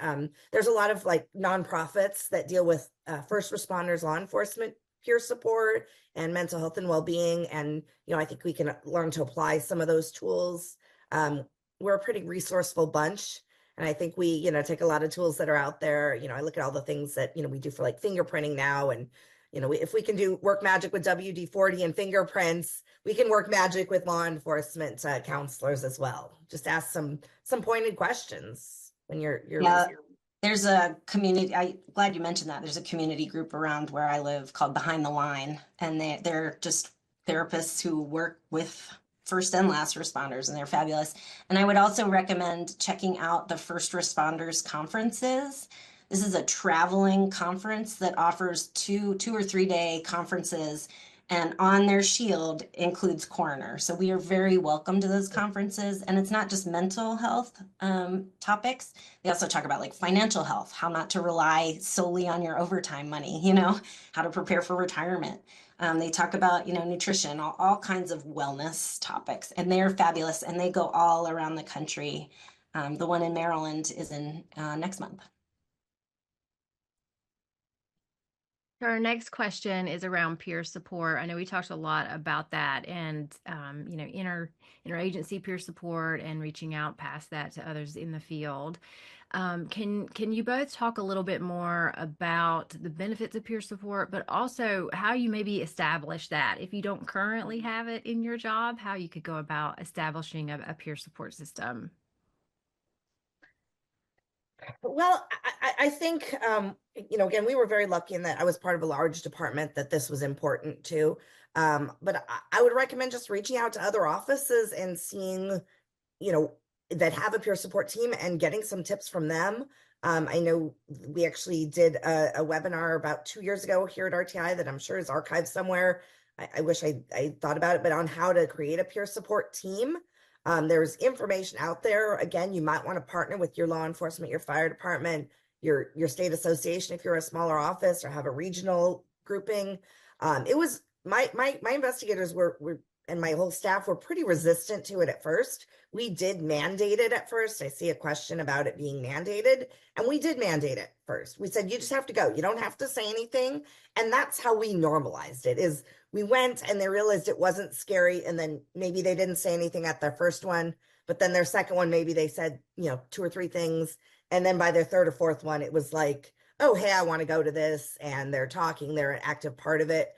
There's a lot of like nonprofits that deal with first responders, law enforcement peer support and mental health and well-being. And, I think we can learn to apply some of those tools. We're a pretty resourceful bunch. And I think we, take a lot of tools that are out there. I look at all the things that, we do for like fingerprinting now. And, if we can work magic with WD-40 and fingerprints, we can work magic with law enforcement counselors as well. Just ask some pointed questions when you're yeah. There's a community, I'm glad you mentioned that. There's a community group around where I live called Behind the Line, and they're just therapists who work with first and last responders, and they're fabulous. And I would also recommend checking out the First Responders conferences. This is a traveling conference that offers two or 3 day conferences, and on their shield includes coroner. So we are very welcome to those conferences. And it's not just mental health topics. They also talk about like financial health, how not to rely solely on your overtime money, how to prepare for retirement. They talk about, nutrition, all kinds of wellness topics, and they're fabulous, and they go all around the country. The one in Maryland is in next month. So our next question is around peer support. I know we talked a lot about that, and interagency peer support and reaching out past that to others in the field. Can you both talk a little bit more about the benefits of peer support, but also how you maybe establish that if you don't currently have it in your job, how you could go about establishing a peer support system? Well, I think, again, we were very lucky in that I was part of a large department that this was important to. But I would recommend just reaching out to other offices and seeing, that have a peer support team and getting some tips from them. I know we actually did a webinar about 2 years ago here at RTI that I'm sure is archived somewhere. I wish I thought about it, but on how to create a peer support team. There's information out there. Again, you might want to partner with your law enforcement, your fire department, your state association if you're a smaller office, or have a regional grouping. It was my investigators were and my whole staff were pretty resistant to it at first. We did mandate it at first. I see a question about it being mandated, and we did mandate it first. We said, you just have to go. You don't have to say anything. And that's how we normalized it. Is we went and they realized it wasn't scary. And then maybe they didn't say anything at their first one, but then their second one, maybe they said, 2 or 3 things. And then by their third or fourth one, it was like, oh, hey, I want to go to this. And they're talking, they're an active part of it.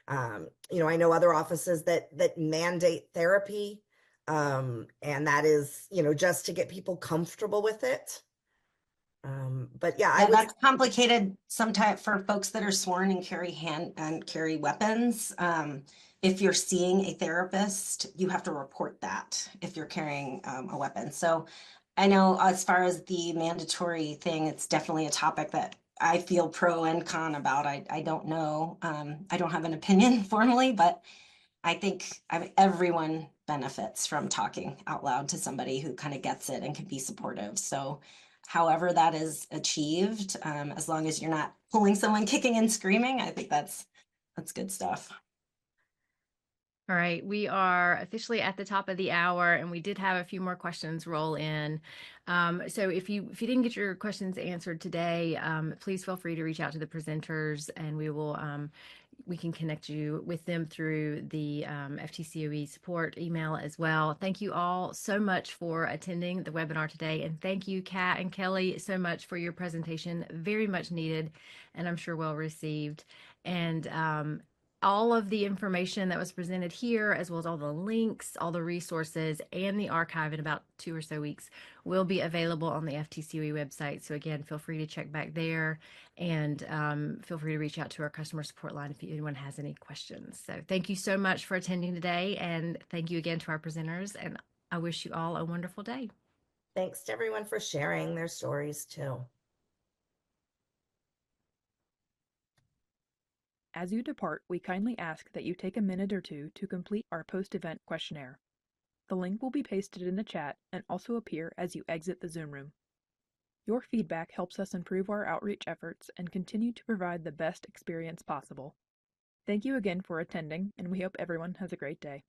I know other offices that mandate therapy. And that is, just to get people comfortable with it. But yeah, That's complicated sometimes for folks that are sworn and carry weapons. If you're seeing a therapist, you have to report that if you're carrying a weapon. So I know as far as the mandatory thing, it's definitely a topic that I feel pro and con about. I don't know. I don't have an opinion formally, but I think everyone benefits from talking out loud to somebody who kind of gets it and can be supportive. So however that is achieved, as long as you're not pulling someone kicking and screaming, I think that's good stuff. All right, we are officially at the top of the hour, and we did have a few more questions roll in. So if you didn't get your questions answered today, please feel free to reach out to the presenters, and we can connect you with them through the FTCOE support email as well. Thank you all so much for attending the webinar today, and thank you, Kat and Kelly, so much for your presentation. Very much needed, and I'm sure well received. And all of the information that was presented here, as well as all the links, all the resources, and the archive in about 2 or so weeks will be available on the FTCOE website. So again, feel free to check back there, and feel free to reach out to our customer support line if anyone has any questions. So thank you so much for attending today, and thank you again to our presenters, and I wish you all a wonderful day. Thanks to everyone for sharing their stories too. As you depart, we kindly ask that you take a minute or two to complete our post-event questionnaire. The link will be pasted in the chat and also appear as you exit the Zoom room. Your feedback helps us improve our outreach efforts and continue to provide the best experience possible. Thank you again for attending, and we hope everyone has a great day.